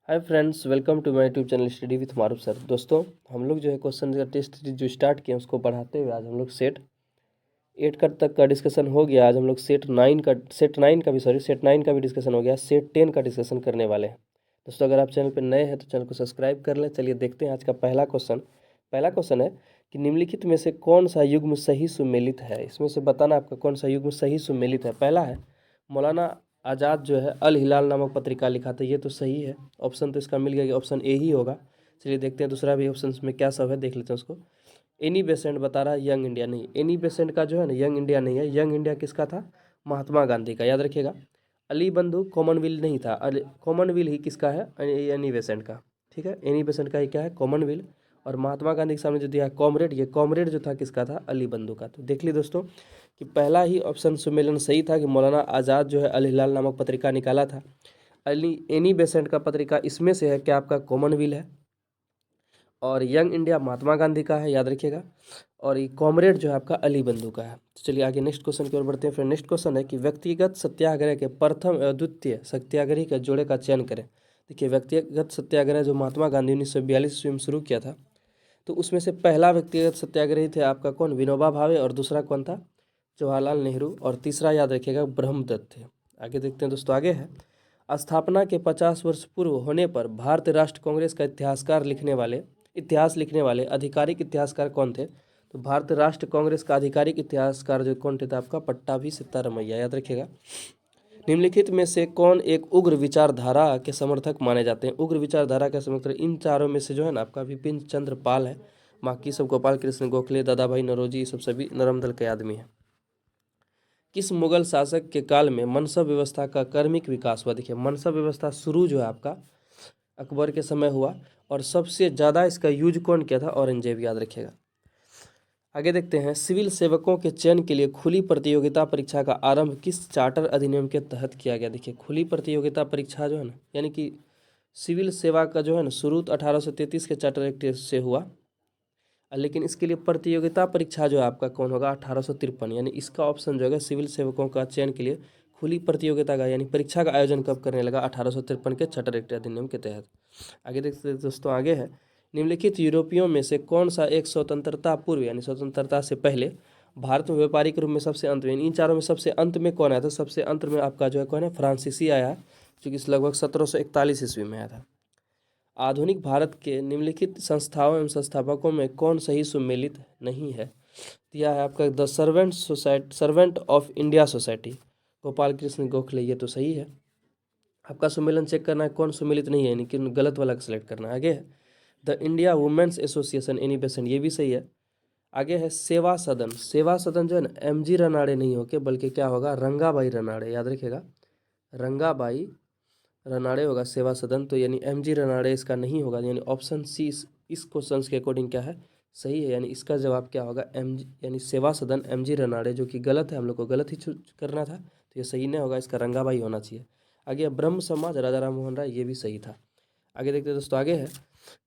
Hi friends, welcome to my YouTube channel study with Maroof sir. दोस्तों, हम लोग जो है क्वेश्चन का टेस्ट सीरीज जो स्टार्ट किए उसको बढ़ाते हुए आज हम लोग सेट 8 का तक का डिस्कशन हो गया। आज हम लोग सेट 9 का भी डिस्कशन हो गया। सेट 10 का डिस्कशन करने वाले हैं। दोस्तों, अगर आप चैनल पर नए हैं तो चैनल को सब्सक्राइब कर लें। चलिए देखते हैं आज का पहला क्वेश्चन है कि निम्नलिखित में से कौन सा युग्म सही सुमेलित है। इसमें से बताना आपका कौन सा युग्म सही सुमेलित है। पहला है मौलाना आज़ाद जो है अल हिलाल नामक पत्रिका लिखा था, ये तो सही है। ऑप्शन तो इसका मिल गया कि ऑप्शन ए ही होगा। चलिए देखते हैं दूसरा भी ऑप्शन में क्या सब है, देख लेते हैं उसको। एनी बेसेंट बता रहा है यंग इंडिया, नहीं, एनी बेसेंट का जो है ना यंग इंडिया नहीं है। यंग इंडिया किसका था? महात्मा गांधी का, याद रखिएगा। अली बंधु कॉमनवेल्थ नहीं था, कॉमनवेल्थ ही किसका है? एनी बेसेंट का। ठीक है, एनी बेसेंट का ही क्या है? कॉमनवेल्थ। और महात्मा गांधी के सामने जो दिया है कॉमरेड, ये कॉमरेड जो था किसका था? अली बंधु का। तो देख ली दोस्तों कि पहला ही ऑप्शन सुमेलन सही था कि मौलाना आज़ाद जो है अल हिलाल नामक पत्रिका निकाला था। अली एनी बेसेंट का पत्रिका इसमें से है क्या? आपका कॉमनवेल्थ है। और यंग इंडिया महात्मा गांधी का है, याद रखिएगा। और ये कॉमरेड जो है आपका अली बंधु का है। तो चलिए आगे नेक्स्ट क्वेश्चन की ओर बढ़ते हैं। फिर नेक्स्ट क्वेश्चन है कि व्यक्तिगत सत्याग्रह के प्रथम और द्वितीय सत्याग्रही के जोड़े का चयन करें। देखिए, व्यक्तिगत सत्याग्रह जो महात्मा गांधी 1942 ईस्वी में शुरू किया था, तो उसमें से पहला व्यक्तिगत सत्याग्रही थे आपका कौन? विनोबा भावे। और दूसरा कौन था? जवाहरलाल नेहरू। और तीसरा याद रखिएगा ब्रह्मदत्त थे। आगे देखते हैं दोस्तों, आगे है स्थापना के 50 वर्ष पूर्व होने पर भारतीय राष्ट्र कांग्रेस का इतिहास लिखने वाले आधिकारिक इतिहासकार कौन थे? तो भारतीय राष्ट्र कांग्रेस का आधिकारिक इतिहासकार जो कौन थे? तो आपका पट्टाभी सीतारमैया, याद रखिएगा। निम्नलिखित में से कौन एक उग्र विचारधारा के समर्थक माने जाते हैं? उग्र विचारधारा के समर्थक इन चारों में से जो है ना आपका विपिन चंद्र पाल है, बाकी सब गोपाल कृष्ण गोखले, दादा भाई नौरोजी, ये सब सभी नरम दल के आदमी हैं। किस मुगल शासक के काल में मनसब व्यवस्था का क्रमिक विकास हुआ? देखिए, मनसब व्यवस्था शुरू जो है आपका अकबर के समय हुआ, और सबसे ज़्यादा इसका यूज कौन किया था? औरंगजेब, याद रखिएगा। आगे देखते हैं, सिविल सेवकों के चयन के लिए खुली प्रतियोगिता परीक्षा का आरंभ किस चार्टर अधिनियम के तहत किया गया? देखिए, खुली प्रतियोगिता परीक्षा जो है ना, यानी कि सिविल सेवा का जो है ना शुरू 1833 के चार्टर एक्ट से हुआ, लेकिन इसके लिए प्रतियोगिता परीक्षा जो है आपका कौन होगा? 1853। यानी इसका ऑप्शन जो है सिविल सेवकों का चयन के लिए खुली प्रतियोगिता का यानी परीक्षा का आयोजन कब करने लगा? 1853 के चार्टर एक्ट अधिनियम के तहत। आगे देखते हैं दोस्तों, आगे है निम्नलिखित यूरोपियों में से कौन सा एक स्वतंत्रता पूर्व यानी स्वतंत्रता से पहले भारत में व्यापारिक रूप में सबसे अंत में, इन चारों में सबसे अंत में कौन आया था? सबसे अंत में आपका जो है कौन है? फ्रांसीसी आया, जो कि लगभग 1741 ईस्वी में आया था। आधुनिक भारत के निम्नलिखित संस्थाओं एवं संस्थापकों में कौन सही सुमेलित नहीं है? दिया है आपका the servant of India society, Gopal Krishna Gokhale, ये तो सही है। आपका सुमेलन चेक करना है कौन सुमेलित नहीं है, यानी कि गलत वाला सेलेक्ट करना है। आगे है the India women's association Annie Besant, ये भी सही है। आगे है सेवा सदन। सेवा सदन जो है ना एमजी रनाड़े नहीं होके बल्कि क्या होगा? रंगाबाई रनाड़े, याद रखिएगा। रंगाबाई रनाड़े होगा सेवा सदन, तो यानी एमजी रनाड़े इसका नहीं होगा। यानी ऑप्शन सी इस क्वेश्चन के अकॉर्डिंग क्या है? सही है। यानी इसका जवाब क्या होगा? एमजी यानी सेवा सदन एमजी रनाड़े, जो कि गलत है, हम लोग को गलत ही करना था, तो ये सही नहीं होगा, इसका रंगाबाई होना चाहिए। आगे ब्रह्म समाज राजा राम मोहन राय, ये भी सही था। आगे देखते हैं दोस्तों, आगे है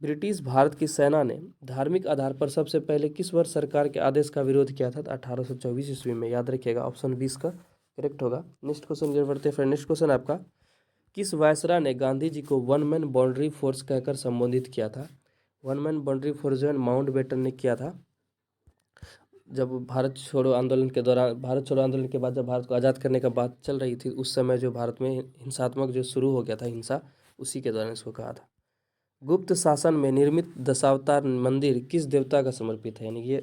ब्रिटिश भारत की सेना ने धार्मिक आधार पर सबसे पहले किस वर्ष सरकार के आदेश का विरोध किया था? 1824 ईस्वी में, याद रखिएगा। ऑप्शन 20 का करेक्ट होगा। नेक्स्ट क्वेश्चन की ओर बढ़ते हैं। फिर नेक्स्ट क्वेश्चन आपका, किस वायसराय ने गांधी जी को वन मैन बाउंड्री फोर्स कहकर संबोधित किया था? वन मैन बाउंड्री फोर्स जो है माउंटबेटन ने किया था, जब भारत छोड़ो आंदोलन के दौरान, भारत छोड़ो आंदोलन के बाद जब भारत को आज़ाद करने का बात चल रही थी, उस समय जो भारत में हिंसात्मक जो शुरू हो गया था हिंसा, उसी के दौरान इसको कहा था। गुप्त शासन में निर्मित दशावतार मंदिर किस देवता का समर्पित है? यानी ये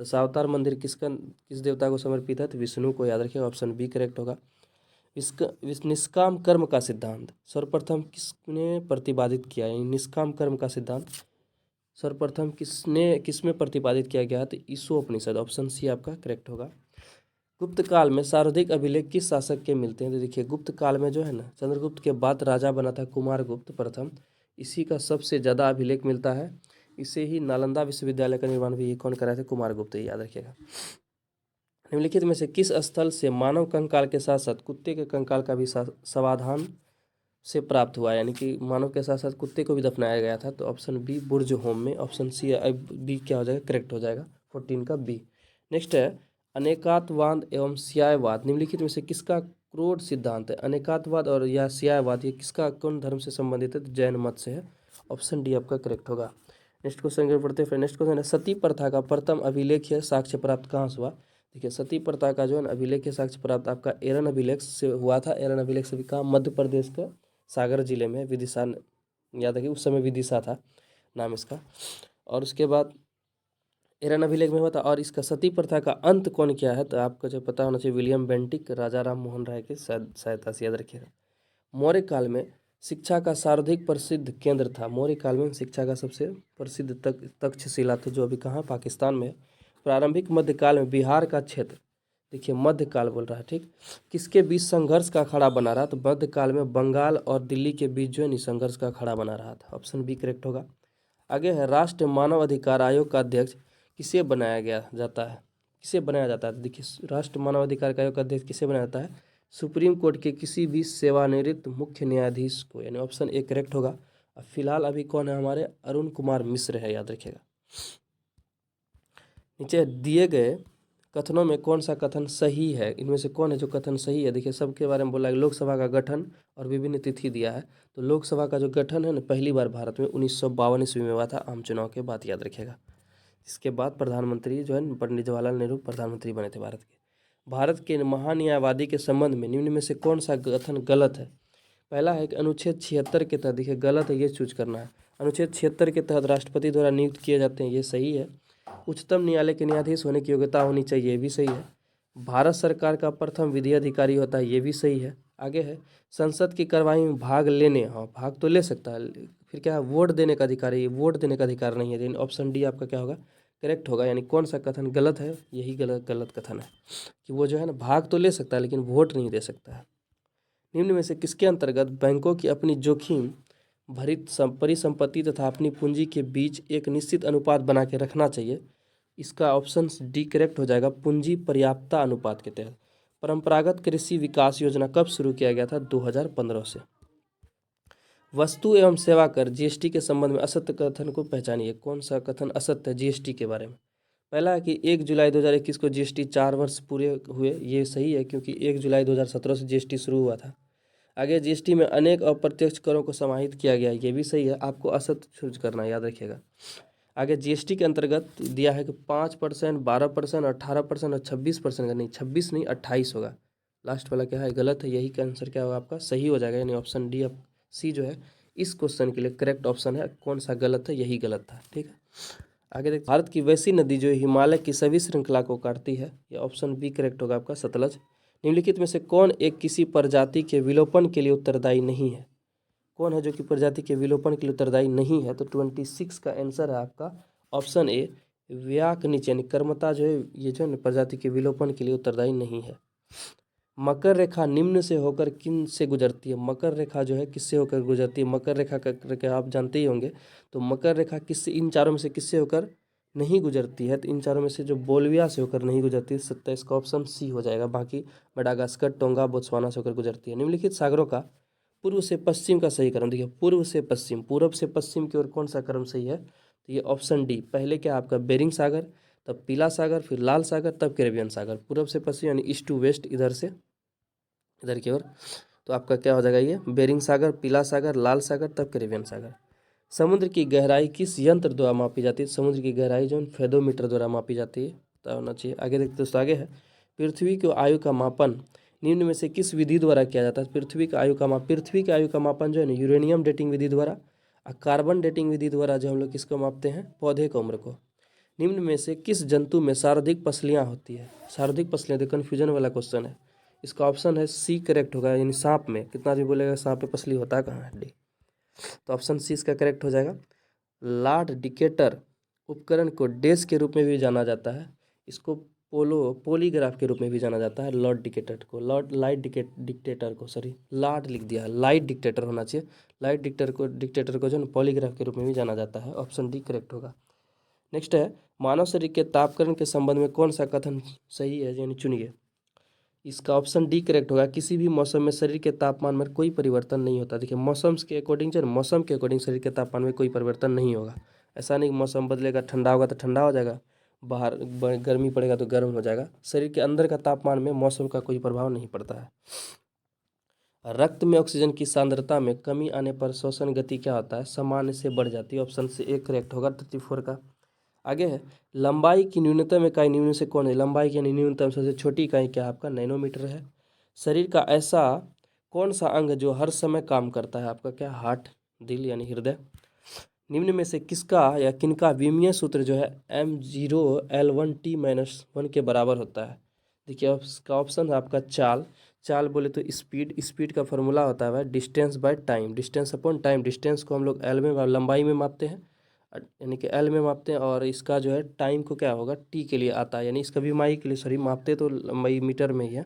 दशावतार मंदिर किस देवता को समर्पित है? तो विष्णु को, याद रखिएगा। ऑप्शन बी करेक्ट होगा। इसका निष्काम कर्म का सिद्धांत सर्वप्रथम किसने प्रतिपादित किया? यानी निष्काम कर्म का सिद्धांत सर्वप्रथम किसमें प्रतिपादित किया गया? तो ईशोपनिषद, ऑप्शन सी आपका करेक्ट होगा। गुप्त काल में सर्वाधिक अभिलेख किस शासक के मिलते हैं? तो देखिए, गुप्त काल में जो है ना चंद्रगुप्त के बाद राजा बना था कुमारगुप्त प्रथम, इसी का सबसे ज़्यादा अभिलेख मिलता है। इसे ही नालंदा विश्वविद्यालय का निर्माण भी ये कौन कराया था? कुमारगुप्त, याद रखिएगा। निम्नलिखित में से किस स्थल से मानव कंकाल के साथ साथ कुत्ते के कंकाल का भी समाधान से प्राप्त हुआ? यानी कि मानव के साथ साथ कुत्ते को भी दफनाया गया था, तो ऑप्शन बी बुर्ज होम में, ऑप्शन सी बी क्या हो जाएगा? करेक्ट हो जाएगा 14 का बी। नेक्स्ट है अनेकातवाद एवं स्यायवाद निम्नलिखित में से किसका क्रोड सिद्धांत है। अनेकात्ववाद और या स्यायवाद, ये किसका कौन धर्म से संबंधित है? तो जैन मत से है। ऑप्शन डी आपका करेक्ट होगा। नेक्स्ट क्वेश्चन की ओर बढ़ते हैं फिर। नेक्स्ट क्वेश्चन है, सती प्रथा का प्रथम अभिलेख साक्ष्य प्राप्त कहाँ से हुआ? देखिए, सती प्रथा का जो है अभिलेख साक्ष्य प्राप्त आपका एरन अभिलेख से हुआ था। एरन अभिलेख से भी कहाँ? मध्य प्रदेश का सागर जिले में, विदिशा, याद रखिए उस समय विदिशा था नाम इसका। और उसके बाद एरन अभिलेख में हुआ था। और इसका सती प्रथा का अंत कौन किया है? तो आपको जो पता होना चाहिए, विलियम बेंटिक, राजा राम मोहन राय के सहायता से, याद रखिएगा। मौर्य काल में शिक्षा का सर्वाधिक प्रसिद्ध केंद्र था। मौर्य काल में शिक्षा का सबसे प्रसिद्ध तक्षशिला था, जो अभी कहाँ? पाकिस्तान में। प्रारंभिक मध्यकाल में बिहार का क्षेत्र, देखिए मध्यकाल बोल रहा है, ठीक, किसके बीच संघर्ष का अखाड़ा बना रहा? तो मध्यकाल में बंगाल और दिल्ली के बीच जो है संघर्ष का अखाड़ा बना रहा था। ऑप्शन बी करेक्ट होगा। आगे है, राष्ट्रीय मानव अधिकार आयोग का अध्यक्ष किसे बनाया गया जाता है? किसे बनाया जाता है? देखिए, राष्ट्रीय मानव अधिकार आयोग का अध्यक्ष किसे बनाया जाता है? सुप्रीम कोर्ट के किसी भी सेवानिवृत्त मुख्य न्यायाधीश को, यानी ऑप्शन ए करेक्ट होगा। फिलहाल अभी कौन है हमारे? अरुण कुमार मिश्र है, याद रखिएगा। नीचे दिए गए कथनों में कौन सा कथन सही है? इनमें से कौन है जो कथन सही है? देखिए, सबके बारे में बोला है। लोकसभा का गठन और विभिन्न तिथि दिया है। तो लोकसभा का जो गठन है ना, पहली बार भारत में 1952 ईस्वी में हुआ था, आम चुनाव के बाद, याद रखिएगा। इसके बाद प्रधानमंत्री जो है पंडित जवाहरलाल नेहरू प्रधानमंत्री बने थे भारत के। भारत के महान्यायवादी के संबंध में निम्न में से कौन सा कथन गलत है? पहला है कि अनुच्छेद 76 के तहत, देखिए गलत है, ये चूज करना है। अनुच्छेद 76 के तहत राष्ट्रपति द्वारा नियुक्त किए जाते हैं, ये सही है। उच्चतम न्यायालय के न्यायाधीश होने की योग्यता होनी चाहिए, ये भी सही है। भारत सरकार का प्रथम विधि अधिकारी होता है, ये भी सही है। आगे है, संसद की कार्यवाही में भाग लेने, हाँ भाग तो ले सकता है, फिर क्या है? वोट देने का अधिकार है, ये वोट देने का अधिकार नहीं है। लेकिन ऑप्शन डी आपका क्या होगा? करेक्ट होगा। यानी कौन सा कथन गलत है? यही गलत कथन है कि वो जो है ना भाग तो ले सकता है लेकिन वोट नहीं दे सकता है। निम्न में से किसके अंतर्गत बैंकों की अपनी जोखिम भरित परिसंपत्ति तथा अपनी पूंजी के बीच एक निश्चित अनुपात बना के रखना चाहिए? इसका ऑप्शन डी करेक्ट हो जाएगा, पूंजी पर्याप्तता अनुपात के तहत। परंपरागत कृषि विकास योजना कब शुरू किया गया था? 2015 से। वस्तु एवं सेवा कर जीएसटी के संबंध में असत्य कथन को पहचानिए। कौन सा कथन असत्य है जीएसटी के बारे में? पहला है कि 1 जुलाई 2021 को जीएसटी 4 वर्ष पूरे हुए, ये सही है क्योंकि 1 जुलाई 2017 से जीएसटी शुरू हुआ था। आगे, जीएसटी में अनेक अप्रत्यक्ष करों को समाहित किया गया, ये भी सही है। आपको असत्य चूज करना है, याद रखिएगा। आगे, जीएसटी के अंतर्गत दिया है कि 5%, 12%, 18% और 26% का नहीं, 26 नहीं 28 होगा। लास्ट वाला क्या है? गलत है। यही का आंसर क्या होगा आपका? सही हो जाएगा। यानी ऑप्शन डी सी जो है इस क्वेश्चन के लिए करेक्ट ऑप्शन है। कौन सा गलत है? यही गलत था, ठीक है। आगे देखिए, भारत की वैसी नदी जो हिमालय की सभी श्रृंखला को काटती है, ये ऑप्शन बी करेक्ट होगा आपका, सतलज। निम्नलिखित में से कौन एक किसी प्रजाति के विलोपन के लिए उत्तरदायी नहीं है? कौन है जो कि प्रजाति के विलोपन के लिए उत्तरदायी नहीं है? तो 26 का आंसर है आपका ऑप्शन ए, व्याकनिच, यानी कर्मता जो है ये जो है प्रजाति के विलोपन के लिए उत्तरदायी नहीं है। मकर रेखा निम्न से होकर किन से गुजरती है? मकर रेखा जो है किससे होकर गुजरती है? मकर रेखा करके आप जानते ही होंगे। तो मकर रेखा किससे, इन चारों में से किससे होकर नहीं गुजरती है? तो इन चारों में से जो बोल्विया से होकर नहीं गुजरती है, 27 का ऑप्शन सी हो जाएगा। बाकी मेडागास्कर, टोंगा, बोत्सवाना से होकर गुजरती है। निम्नलिखित सागरों का पूर्व से पश्चिम का सही क्रम देखिए, पूर्व से पश्चिम, पूर्व से पश्चिम की ओर कौन सा क्रम सही है? तो ये ऑप्शन डी, पहले क्या आपका बेरिंग सागर, तब पीला सागर, फिर लाल सागर, तब कैरेबियन सागर। पूर्व से पश्चिम यानी ईस्ट टू वेस्ट, इधर से इधर की ओर। तो आपका क्या हो जाएगा? ये बेरिंग सागर, पीला सागर, लाल सागर, तब कैरेबियन सागर। समुद्र की गहराई किस यंत्र द्वारा मापी जाती है? समुद्र की गहराई जो है फेदोमीटर द्वारा मापी जाती है, पता होना चाहिए। आगे देखते दोस्तों, आगे है, पृथ्वी की आयु का मापन निम्न में से किस विधि द्वारा किया जाता है? पृथ्वी की आयु का मापन जो है ना, यूरेनियम डेटिंग विधि द्वारा और कार्बन डेटिंग विधि द्वारा जो हम लोग किसको मापते हैं? पौधे की उम्र को। निम्न में से किस जंतु में सर्वाधिक पसलियाँ होती है? सर्वाधिक पसलियाँ, तो कन्फ्यूजन वाला क्वेश्चन है। इसका ऑप्शन है सी करेक्ट होगा, यानी सांप में। कितना भी बोलेगा सांप में पसली होता है कहाँ? हड्डी। तो ऑप्शन सी इसका करेक्ट हो जाएगा। लार्ड डिकेटर उपकरण को डेस के रूप में भी जाना जाता है। इसको पॉलीग्राफ के रूप में भी जाना जाता है। लॉर्ड डिकेटर को, डिक्टेटर को, सॉरी लार्ड लिख दिया है, लाइट डिक्टेटर होना चाहिए। लाइट डिक्टेटर को जो है पॉलीग्राफ के रूप में भी जाना जाता है। ऑप्शन डी करेक्ट होगा। नेक्स्ट है, मानव शरीर के तापकरण के संबंध में कौन सा कथन सही है? यानी चुनिए। इसका ऑप्शन डी करेक्ट होगा। किसी भी मौसम में शरीर के तापमान में कोई परिवर्तन नहीं होता। देखिए, मौसम के अकॉर्डिंग जो मौसम के अकॉर्डिंग शरीर के तापमान में कोई परिवर्तन नहीं होगा। ऐसा नहीं कि मौसम बदलेगा, ठंडा होगा तो ठंडा हो जाएगा, बाहर गर्मी पड़ेगा तो गर्म हो जाएगा। शरीर के अंदर का तापमान में मौसम का कोई प्रभाव नहीं पड़ता है। रक्त में ऑक्सीजन की सांद्रता में कमी आने पर श्वसन गति क्या होता है, सामान्य से बढ़ जाती है। ऑप्शन से एक करेक्ट होगा 34 का। आगे है, लंबाई की न्यूनतम इकाई निम्न से कौन है। लंबाई की न्यूनतम सबसे छोटी इकाई क्या है आपका, नैनोमीटर है। शरीर का ऐसा कौन सा अंग जो हर समय काम करता है आपका, क्या, हार्ट, दिल यानी हृदय। निम्न में से किसका या किनका विमीय सूत्र जो है m0l1t-1 के बराबर होता है। देखिए इसका ऑप्शन है आपका चाल। चाल बोले तो स्पीड, स्पीड का फॉर्मूला होता है distance by time, distance upon time. Distance को हम लोग एल में लंबाई में मापते हैं, यानी कि एल में मापते हैं, और इसका जो है टाइम को क्या होगा, टी के लिए आता है, यानी इसका विमाई के लिए सॉरी मापते तो लंबाई मीटर में ही है,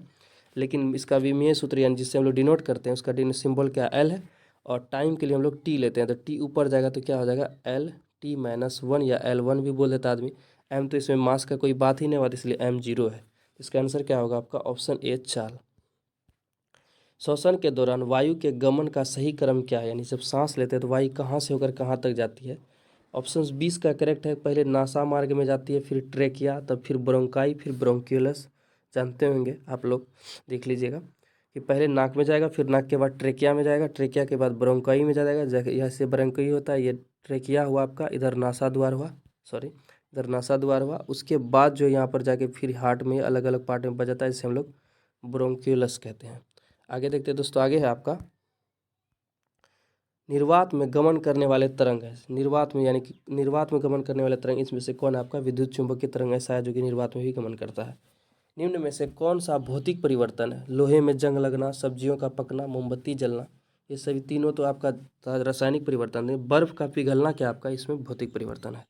लेकिन इसका विमीय सूत्र यानी जिससे हम लोग डिनोट करते हैं उसका सिंबल क्या, एल है, और टाइम के लिए हम लोग टी लेते हैं, तो टी ऊपर जाएगा तो क्या हो जाएगा, L-T-1 या L1 भी बोल देता आदमी। एम तो इसमें मास का कोई बात ही नहीं हुआ, इसलिए m0 है। इसका आंसर क्या होगा आपका, ऑप्शन ए चाल। श्वसन के दौरान वायु के गमन का सही क्रम क्या है, यानी जब सांस लेते हैं तो वायु कहाँ से होकर कहाँ तक जाती है। ऑप्शन 20 का करेक्ट है, पहले नासा मार्ग में जाती है, फिर ट्रेकिया, तब फिर ब्रोंकाई, फिर ब्रोंक्यूलस। जानते होंगे आप लोग, देख लीजिएगा कि पहले नाक में जाएगा, फिर नाक के बाद ट्रेकिया में जाएगा, ट्रेकिया के बाद ब्रोंकाई में जाएगा, यहाँ से ब्रोंकाई होता है, ये ट्रेकिया हुआ आपका, इधर नासा द्वार हुआ, सॉरी इधर नासा द्वार हुआ, उसके बाद जो यहाँ पर जाके फिर हार्ट में अलग अलग पार्ट में बजाता है, जिसे हम लोग ब्रोंक्यूलस कहते हैं। आगे देखते हैं दोस्तों, आगे है आपका निर्वात में गमन करने वाले तरंग है। निर्वात में यानी कि निर्वात में गमन करने वाले तरंग, इसमें से कौन है आपका, विद्युत चुंबकीय तरंग ऐसा है जो कि निर्वात में भी गमन करता है। निम्न में से कौन सा भौतिक परिवर्तन है, लोहे में जंग लगना, सब्जियों का पकना, मोमबत्ती जलना। ये सभी तीनों तो आपका रासायनिक परिवर्तन है। बर्फ का पिघलना क्या आपका, इसमें भौतिक परिवर्तन है।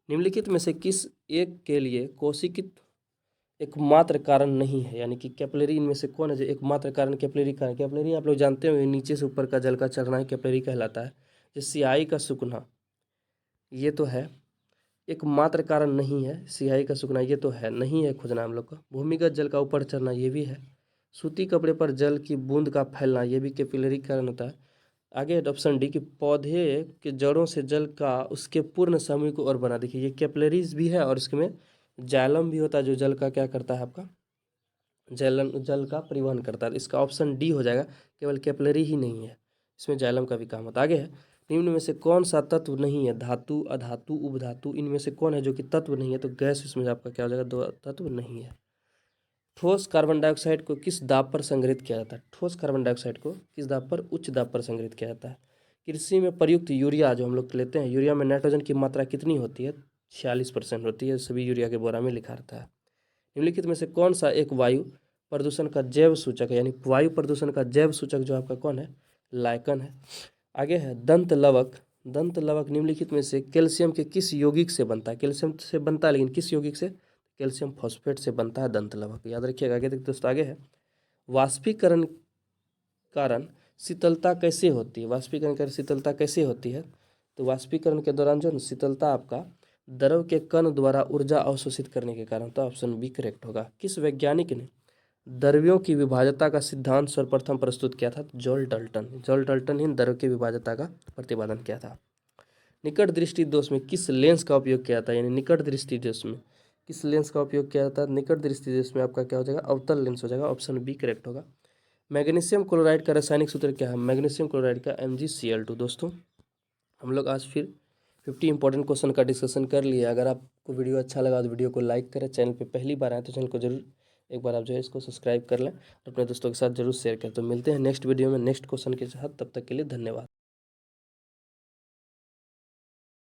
निम्नलिखित में से किस एक के लिए कोशिकित एकमात्र कारण नहीं है, यानी कि कैपिलरी इनमें से कौन है जो एकमात्र कारण कैपिलरी कारण। कैपिलरी आप लोग जानते हो नीचे से ऊपर का जल का चढ़ना ही कैपिलरी कहलाता है। जो सियाही का सूखना ये तो है, एकमात्र कारण नहीं है। सियाही का सूखना ये तो है, नहीं है खोजना हम लोग का। भूमिगत जल का ऊपर चढ़ना ये भी है। सूती कपड़े पर जल की बूंद का फैलना ये भी कैपिलरी कारण होता है। आगे ऑप्शन डी कि पौधे के जड़ों से जल का उसके पूर्ण समूह को और बना। देखिए ये कैपिलरीज भी है और इसमें जाइलम भी होता है जो जल का क्या करता है आपका, जल का परिवहन करता है। इसका ऑप्शन डी हो जाएगा, केवल कैपिलरी ही नहीं है, इसमें जाइलम का भी काम होता है। आगे है, निम्न में से कौन सा तत्व नहीं है, धातु, अधातु, उपधातु, इनमें से कौन है जो कि तत्व नहीं है, तो गैस इसमें आपका क्या हो जाएगा, दो तत्व नहीं है। ठोस कार्बन डाइऑक्साइड को किस दाब पर संग्रहित किया जाता है। ठोस कार्बन डाइऑक्साइड को किस दाब पर, उच्च दाब पर संग्रहित किया जाता है। कृषि में प्रयुक्त यूरिया जो हम लोग लेते हैं, यूरिया में नाइट्रोजन की मात्रा कितनी होती है, 46% होती है, सभी यूरिया के बोरा में लिखा रहता है। निम्नलिखित में से कौन सा एक वायु प्रदूषण का जैव सूचक है, यानी वायु प्रदूषण का जैव सूचक जो आपका कौन है, लाइकन है। आगे है दंत लवक। दंत लवक निम्नलिखित में से कैल्शियम के किस यौगिक से बनता है। कैल्शियम से बनता है, लेकिन किस यौगिक से, कैल्शियम फॉस्फेट से बनता है दंत लवक, याद रखिएगा। आगे देखते दोस्तों, आगे है वाष्पीकरण कारण शीतलता कैसे होती है। वाष्पीकरण कारण शीतलता कैसे होती है, तो वाष्पीकरण के दौरान जो शीतलता आपका द्रव के कण द्वारा ऊर्जा अवशोषित करने के कारण, तो ऑप्शन बी करेक्ट होगा। किस वैज्ञानिक ने द्रव्यों की विभाज्यता का सिद्धांत सर्वप्रथम प्रस्तुत किया था, जॉल डाल्टन। जॉल डाल्टन ही द्रव की विभाज्यता का प्रतिपादन किया था। निकट दृष्टि दोष में किस लेंस का उपयोग किया जाता है, यानी निकट दृष्टि दोष में किस लेंस का उपयोग किया जाता है। निकट दृष्टि दोष में आपका क्या हो जाएगा, अवतल लेंस हो जाएगा, ऑप्शन बी करेक्ट होगा। मैग्नीशियम क्लोराइड का रासायनिक सूत्र क्या है, मैग्नीशियम क्लोराइड का MgCl2। दोस्तों हम लोग आज फिर 50 इंपॉर्टेंट क्वेश्चन का डिस्कशन कर लिए। अगर आपको वीडियो अच्छा लगा तो वीडियो को लाइक करें, चैनल पे पहली बार आए तो चैनल को जरूर एक बार आप जो है इसको सब्सक्राइब कर लें और अपने दोस्तों के साथ जरूर शेयर करें। तो मिलते हैं नेक्स्ट वीडियो में नेक्स्ट क्वेश्चन के साथ, तब तक के लिए धन्यवाद।